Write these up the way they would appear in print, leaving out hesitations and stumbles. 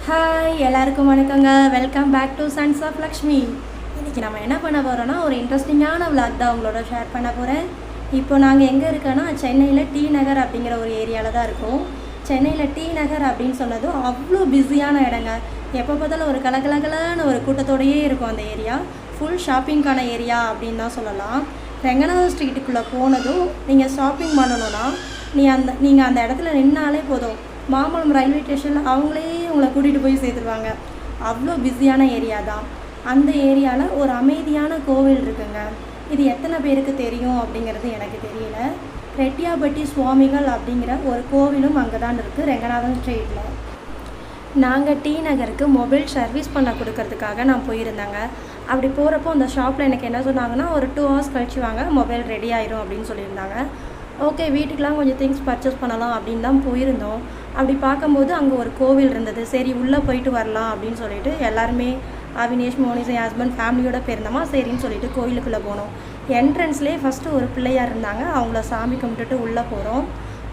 Hi எல்லாருக்கும் வணக்கங்க. Welcome back to sons of Lakshmi. இன்றைக்கி நம்ம என்ன பண்ண போகிறோன்னா ஒரு இன்ட்ரெஸ்டிங்கான விளாக் தான் உங்களோட ஷேர் பண்ண போகிறேன். இப்போ நாங்கள் எங்கே இருக்கோன்னா சென்னையில் டி நகர் அப்படிங்கிற ஒரு ஏரியாவில் தான் இருக்கோம். சென்னையில் டி நகர் அப்படின்னு சொன்னதும் அவ்வளோ பிஸியான இடங்க. எப்போ பார்த்தாலும் ஒரு கலகலகலான ஒரு கூட்டத்தோடையே இருக்கும் அந்த ஏரியா. ஃபுல் ஷாப்பிங்கான ஏரியா அப்படின்னு தான் சொல்லலாம். ரெங்கநாத ஸ்ட்ரீட்டுக்குள்ளே போனதும் நீங்கள் ஷாப்பிங் பண்ணணுன்னா நீங்கள் அந்த இடத்துல நின்னாலே போதும், மாம்பழம் ரயில்வே ஸ்டேஷனில் அவங்களே உங்களை கூட்டிகிட்டு போய் சேர்த்துருவாங்க. அவ்வளோ பிஸியான ஏரியா தான். அந்த ஏரியாவில் ஒரு அமைதியான கோவில் இருக்குங்க. இது எத்தனை பேருக்கு தெரியும் அப்படிங்கிறது எனக்கு தெரியல. ரெட்டியாபட்டி சுவாமிகள் அப்படிங்கிற ஒரு கோவிலும் அங்கே தான் இருக்குது, ரெங்கநாதன் ஸ்ட்ரீட்டில். நாங்கள் டி நகருக்கு மொபைல் சர்வீஸ் பண்ண கொடுக்கறதுக்காக நான் போயிருந்தேங்க. அப்படி போகிறப்போ அந்த ஷாப்பில் எனக்கு என்ன சொன்னாங்கன்னா, ஒரு 2 hours கழிச்சு வாங்க, மொபைல் ரெடி ஆயிரும் அப்படின்னு சொல்லியிருந்தாங்க. ஓகே, வீட்டுக்கெலாம் கொஞ்சம் திங்ஸ் பர்ச்சேஸ் பண்ணலாம் அப்படின்னு தான் போயிருந்தோம். அப்படி பார்க்கும்போது அங்கே ஒரு கோவில் இருந்தது. சரி உள்ளே போயிட்டு வரலாம் அப்படின்னு சொல்லிட்டு எல்லாருமே அவினேஷ், மோனிஸ், என் ஹஸ்பண்ட் ஃபேமிலியோடு போயிருந்தோமா, சரின்னு சொல்லிட்டு கோயிலுக்குள்ளே போனோம். என்ட்ரன்ஸ்லேயே ஃபஸ்ட்டு ஒரு பிள்ளையார் இருந்தாங்க. அவங்கள சாமி கும்பிட்டுட்டு உள்ளே போகிறோம்.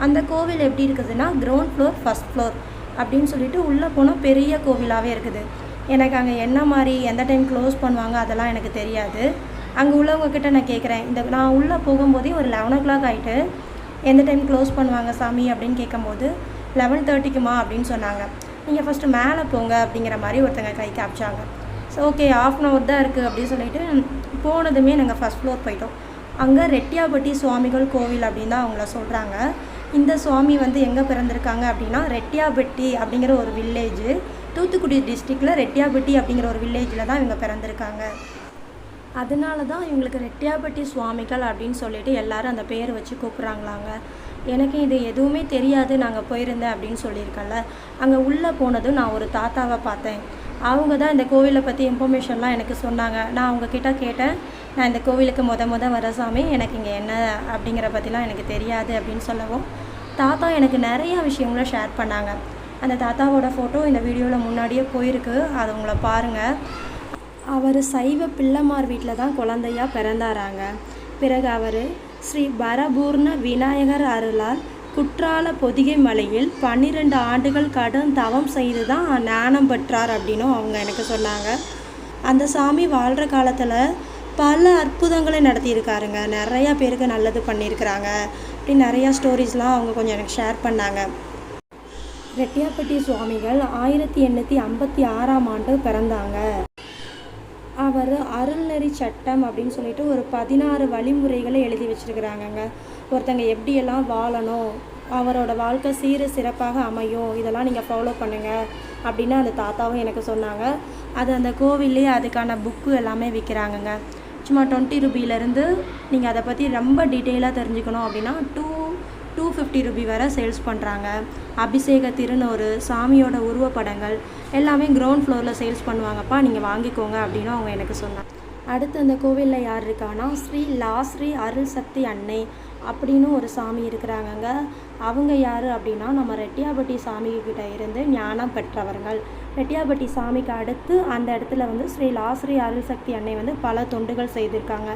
அந்த கோவில் எப்படி இருக்குதுன்னா, கிரவுண்ட் ஃப்ளோர் ஃபஸ்ட் ஃப்ளோர் அப்படின்னு சொல்லிட்டு உள்ளே போனால் பெரிய கோவிலாகவே இருக்குது. எனக்கு அங்கே என்ன மாதிரி எந்த டைம் க்ளோஸ் பண்ணுவாங்க அதெல்லாம் எனக்கு தெரியாது. அங்கே உள்ளவங்கக்கிட்ட நான் கேட்குறேன், நான் உள்ளே போகும்போதே ஒரு 11 o'clock ஆகிட்டு, எந்த டைம் க்ளோஸ் பண்ணுவாங்க சாமி அப்படின்னு கேட்கும்போது 11:30க்குமா அப்படின்னு சொன்னாங்க. நீங்கள் ஃபஸ்ட்டு மேலே போங்க அப்படிங்கிற மாதிரி ஒருத்தங்க கை காமிச்சாங்க. ஸோ ஓகே, 1/2 hour தான் இருக்குது அப்படின்னு சொல்லிட்டு போனதுமே நாங்கள் ஃபஸ்ட் ஃப்ளோர் போயிட்டோம். அங்கே ரெட்டியாபட்டி சுவாமிகள் கோவில் அப்படின்னு தான் அவங்கள சொல்கிறாங்க. இந்த சுவாமி எங்கே பிறந்திருக்காங்க அப்படின்னா, ரெட்டியாபட்டி அப்படிங்கிற ஒரு வில்லேஜு, தூத்துக்குடி டிஸ்ட்ரிக்டில் ரெட்டியாபட்டி அப்படிங்கிற ஒரு வில்லேஜில் தான் இவங்க பிறந்திருக்காங்க. அதனால தான் இவங்களுக்கு ரெட்டியாபட்டி சுவாமிகள் அப்படின்னு சொல்லிட்டு எல்லோரும் அந்த பேர் வச்சு கூப்பிட்றாங்களாங்க. எனக்கு இது எதுவுமே தெரியாது, நாங்கள் போயிருந்தேன் அப்படின்னு சொல்லியிருக்கேன்ல. அங்கே உள்ளே போனதும் நான் ஒரு தாத்தாவை பார்த்தேன். அவங்க தான் இந்த கோவிலை பற்றி இன்ஃபர்மேஷன்லாம் எனக்கு சொன்னாங்க. நான் அவங்கக்கிட்ட கேட்டேன், நான் இந்த கோவிலுக்கு முத வர சாமி, எனக்கு இங்கே என்ன அப்படிங்கிற பற்றிலாம் எனக்கு தெரியாது அப்படின்னு சொல்லவும், தாத்தா எனக்கு நிறையா விஷயங்கள ஷேர் பண்ணாங்க. அந்த தாத்தாவோட ஃபோட்டோ இந்த வீடியோவில் முன்னாடியே போயிருக்கு, அது உங்களை பாருங்கள். அவர் சைவ பிள்ளைமார் வீட்டில் தான் குழந்தையாக பிறந்தாராங்க. பிறகு அவர் ஸ்ரீ பரபூர்ண விநாயகர் அருளால் குற்றால பொதிகை மலையில் 12 ஆண்டுகள் கடும் தவம் செய்து தான் ஞானம் பெற்றார் அப்படின்னும் அவங்க எனக்கு சொன்னாங்க. அந்த சாமி வாழ்கிற காலத்தில் பல அற்புதங்களை நடத்தியிருக்காருங்க. நிறையா பேருக்கு நல்லது பண்ணியிருக்கிறாங்க அப்படின்னு நிறையா ஸ்டோரிஸ்லாம் அவங்க கொஞ்சம் எனக்கு ஷேர் பண்ணாங்க. ரெட்டியாபட்டி சுவாமிகள் 1856ஆம் ஆண்டு பிறந்தாங்க. அவர் அருள்நெறி சட்டம் அப்படின்னு சொல்லிட்டு ஒரு 16 வழிமுறைகளை எழுதி வச்சுருக்கிறாங்கங்க. ஒருத்தங்க எப்படியெல்லாம் வாழணும், அவரோட வாழ்க்கை சிறப்பாக அமையும், இதெல்லாம் நீங்கள் ஃபாலோ பண்ணுங்கள் அப்படின்னு அந்த தாத்தாவும் எனக்கு சொன்னாங்க. அது அந்த கோவில்லே அதுக்கான புக்கு எல்லாமே விற்கிறாங்கங்க. சும்மா 20 ரூபீலேருந்து நீங்கள் அதை பற்றி ரொம்ப டீட்டெயிலாக தெரிஞ்சுக்கணும் அப்படின்னா 250 ரூபி வரை சேல்ஸ் பண்ணுறாங்க. அபிஷேக திருநூறு, சாமியோட உருவப்படங்கள் எல்லாமே கிரவுண்ட் ஃப்ளோரில் சேல்ஸ் பண்ணுவாங்கப்பா, நீங்கள் வாங்கிக்கோங்க அப்படின்னு அவங்க எனக்கு சொன்னாங்க. அடுத்து அந்த கோவிலில் யார் இருக்கான்னா, ஸ்ரீ லாஸ்ரீ அருள் சக்தி அன்னை அப்படின்னு ஒரு சாமி இருக்கிறாங்கங்க. அவங்க யார் அப்படின்னா, நம்ம ரெட்டியாபட்டி சாமிக்கிட்ட இருந்து ஞானம் பெற்றவர்கள். ரெட்டியாபட்டி சாமிக்கு அடுத்து அந்த இடத்துல ஸ்ரீ லாஸ்ரீ அருள் சக்தி அன்னை பல தொண்டுகள் செய்திருக்காங்க.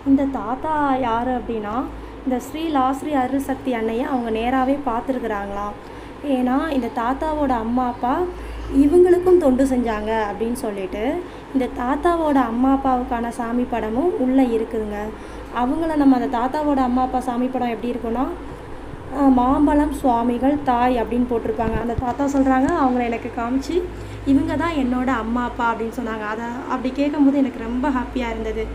இந்த தாத்தா யார் அப்படின்னா, இந்த ஸ்ரீ லாஸ்ரீ அருள் சக்தி அன்னையை அவங்க நேராகவே பார்த்துருக்குறாங்களாம். ஏன்னா இந்த தாத்தாவோட அம்மா அப்பா இவங்களுக்கும் தொண்டு செஞ்சாங்க அப்படின்னு சொல்லிட்டு இந்த தாத்தாவோட அம்மா அப்பாவுக்கான சாமி படமும் உள்ளே இருக்குதுங்க. அவங்கள நம்ம அந்த தாத்தாவோட அம்மா அப்பா சாமி படம் எப்படி இருக்குன்னா, மாம்பழம் சுவாமிகள் தாய் அப்படின்னு போட்டிருப்பாங்க. அந்த தாத்தா சொல்கிறாங்க, அவங்கள எனக்கு காமிச்சு இவங்க தான் என்னோட அம்மா அப்பா அப்படின்னு சொன்னாங்க. அதை அப்படி கேட்கும்போது எனக்கு ரொம்ப ஹாப்பியாக இருந்தது.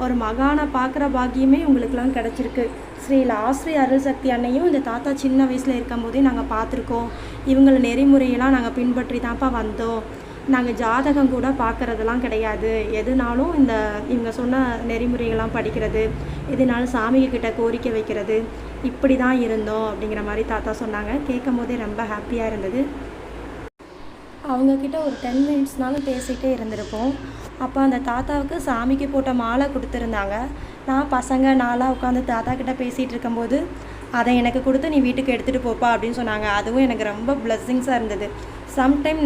ஒரு மகானை பார்க்குற பாக்கியமே உங்களுக்கெல்லாம் கிடச்சிருக்கு. ஸ்ரீ லாஸ்ரீ அருள் சக்தி அன்னையும் இந்த தாத்தா சின்ன வயசில் இருக்கும்போதே நாங்கள் பார்த்துருக்கோம். இவங்களை நெறிமுறையெல்லாம் நாங்கள் பின்பற்றி தான்ப்பா வந்தோம். நாங்கள் ஜாதகம் கூட பார்க்குறதெல்லாம் கிடையாது. எதுனாலும் இவங்க சொன்ன நெறிமுறைகள்லாம் படிக்கிறது, எதுனாலும் சாமிகிட்ட கோரிக்கை வைக்கிறது, இப்படி தான் இருந்தோம் அப்படிங்கிற மாதிரி தாத்தா சொன்னாங்க. கேட்கும் போதே ரொம்ப ஹாப்பியாக இருந்தது. அவங்கக்கிட்ட ஒரு 10 minutesனாலும் பேசிகிட்டே இருந்திருப்போம். அப்போ அந்த தாத்தாவுக்கு சாமிக்கு போட்ட மாலை கொடுத்துருந்தாங்க. நான் பசங்க நாளாக உட்காந்து தாத்தா கிட்டே பேசிகிட்டு இருக்கும்போது, அதை எனக்கு கொடுத்து நீ வீட்டுக்கு எடுத்துகிட்டு போப்பா அப்படின்னு சொன்னாங்க. அதுவும் எனக்கு ரொம்ப பிளெஸ்ஸிங்ஸாக இருந்தது. சம்டைம்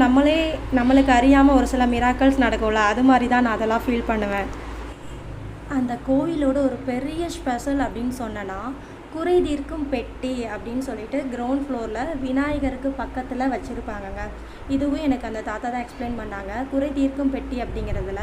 நம்மளுக்கு அறியாமல் ஒரு சில மிராக்கல்ஸ் நடக்கும்ல, அது மாதிரி தான் நான் அதெல்லாம் ஃபீல் பண்ணுவேன். அந்த கோவிலோட ஒரு பெரிய ஸ்பெஷல் அப்படின்னு சொன்னேன்னா, குறை தீர்க்கும் பெட்டி அப்படின்னு சொல்லிட்டு கிரவுண்ட் ஃப்ளோரில் விநாயகருக்கு பக்கத்தில் வச்சுருப்பாங்கங்க. இதுவும் எனக்கு அந்த தாத்தா தான் எக்ஸ்பிளைன் பண்ணாங்க. குறை தீர்க்கும் பெட்டி அப்படிங்கிறதுல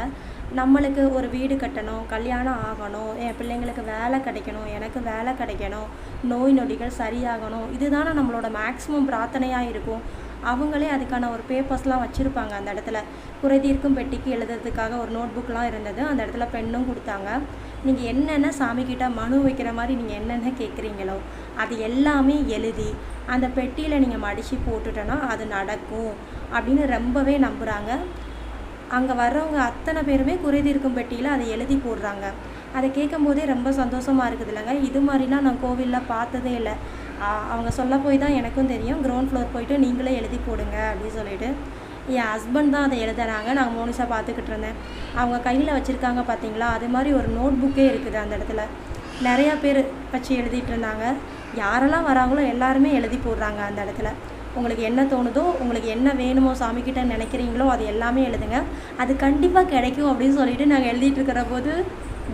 நம்மளுக்கு ஒரு வீடு கட்டணும், கல்யாணம் ஆகணும், என் பிள்ளைங்களுக்கு வேலை கிடைக்கணும், எனக்கு வேலை கிடைக்கணும், நோய் நொடிகள் சரியாகணும், இதுதானே நம்மளோட மேக்ஸிமம் பிரார்த்தனையாக இருக்கும். அவங்களே அதுக்கான ஒரு பேப்பர்ஸ்லாம் வச்சுருப்பாங்க அந்த இடத்துல. குறை தீர்க்கும் பெட்டிக்கு எழுதுறதுக்காக ஒரு நோட் புக்லாம் இருந்தது. அந்த இடத்துல பெண்ணும் கொடுத்தாங்க. நீங்கள் என்னென்ன சாமிக்கிட்ட மனு வைக்கிற மாதிரி நீங்கள் என்னென்ன கேட்குறீங்களோ அது எல்லாமே எழுதி அந்த பெட்டியில் நீங்கள் மடித்து போட்டுட்டோன்னா அது நடக்கும் அப்படின்னு ரொம்பவே நம்புகிறாங்க. அங்கே வர்றவங்க அத்தனை பேருமே குறை தீர்க்கும் பெட்டியில் அதை எழுதி போடுறாங்க. அதை கேட்கும் போதே ரொம்ப சந்தோஷமாக இருக்குது இல்லைங்க. இது மாதிரிலாம் நான் கோவிலில் பார்த்ததே இல்லை. அவங்க சொல்ல போய் தான் எனக்கும் தெரியும். கிரவுண்ட் ஃப்ளோர் போயிட்டு நீங்களே எழுதி போடுங்க அப்படின்னு சொல்லிட்டு என் ஹஸ்பண்ட் தான் அதை எழுதுறாங்க. நாங்கள் மோனிஷா பார்த்துக்கிட்டு இருந்தேன். அவங்க கையில் வச்சுருக்காங்க பார்த்தீங்களா, அது மாதிரி ஒரு நோட் புக்கே இருக்குது அந்த இடத்துல. நிறையா பேர் வச்சு எழுதிட்டு இருந்தாங்க. யாரெல்லாம் வராங்களோ எல்லாருமே எழுதி போடுறாங்க அந்த இடத்துல. உங்களுக்கு என்ன தோணுதோ, உங்களுக்கு என்ன வேணுமோ சாமிக்கிட்ட நினைக்கிறீங்களோ அது எல்லாமே எழுதுங்க, அது கண்டிப்பாக கிடைக்கும் அப்படின்னு சொல்லிட்டு நாங்கள் எழுதிட்டு இருக்கிற போது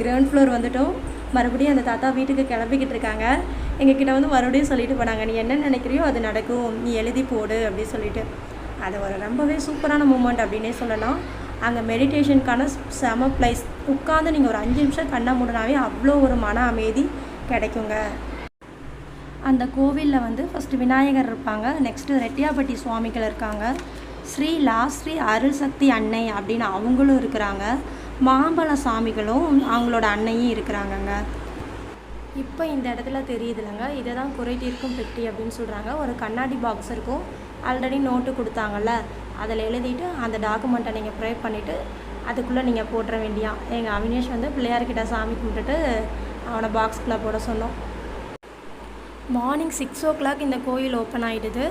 கிரவுண்ட் ஃப்ளோர் வந்துட்டோம். மறுபடியும் அந்த தாத்தா வீட்டுக்கு கிளம்பிக்கிட்டு இருக்காங்க. எங்ககிட்ட வந்து மறுபடியும் சொல்லிட்டு போனாங்க, நீ என்ன நினைக்கிறியோ அது நடக்கும், நீ எழுதி போடு அப்படின்னு சொல்லிட்டு. அது ஒரு ரொம்பவே சூப்பரான மூமெண்ட் அப்படின்னே சொல்லலாம். அங்கே மெடிடேஷனுக்கான செம ப்ளேஸ். உட்காந்து நீங்கள் ஒரு 5 நிமிஷம் கண்ணை மூடினாவே அவ்வளோ ஒரு மன அமைதி கிடைக்குங்க. அந்த கோவிலில் வந்து ஃபஸ்ட்டு விநாயகர் இருப்பாங்க, நெக்ஸ்ட்டு ரெட்டியாப்பட்டி சுவாமிகள் இருக்காங்க, ஸ்ரீ லாஸ்ரீ அருள் சக்தி அன்னை அப்படின்னு அவங்களும் இருக்கிறாங்க, மாம்பழ சாமிகளும் அவங்களோட அன்னையும் இருக்கிறாங்கங்க. இப்போ இந்த இடத்துல தெரியுது இல்லைங்க, இதை தான் குறை தீர்க்கும் பெட்டி அப்படின்னு சொல்கிறாங்க. ஒரு கண்ணாடி பாக்ஸ் இருக்கும், ஆல்ரெடி நோட்டு கொடுத்தாங்கல்ல, அதில் எழுதிட்டு அந்த டாக்குமெண்ட்டை நீங்கள் ப்ரே பண்ணிவிட்டு அதுக்குள்ளே நீங்கள் போட்டுற வேண்டியான். எங்கள் அவினேஷ் வந்து பிள்ளையார்கிட்ட சாமி கும்பிட்டுட்டு அவனை பாக்ஸ்குள்ளே போட சொன்னோம். மார்னிங் 6 o'clock இந்த கோயில் ஓப்பன் ஆகிடுது.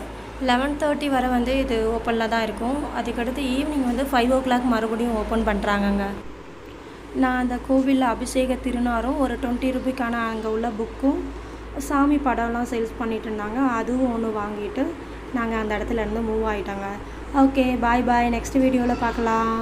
11:30 வரை வந்து இது ஓப்பனில் தான் இருக்கும். அதுக்கடுத்து ஈவினிங் வந்து 5 o'clock மறுபடியும் ஓப்பன் பண்ணுறாங்கங்க. நான் அந்த கோவிலில் அபிஷேக திருநாரும் ஒரு 20 ரூபாய்க்கான அங்கே உள்ள புக்கும் சாமி படம்லாம் சேல்ஸ் பண்ணிகிட்டு இருந்தாங்க. அதுவும் ஒன்று வாங்கிட்டு நாங்கள் அந்த இடத்துல இருந்து மூவ் ஆகிட்டோங்க. ஓகே, பாய் பாய். நெக்ஸ்ட் வீடியோவில் பார்க்கலாம்.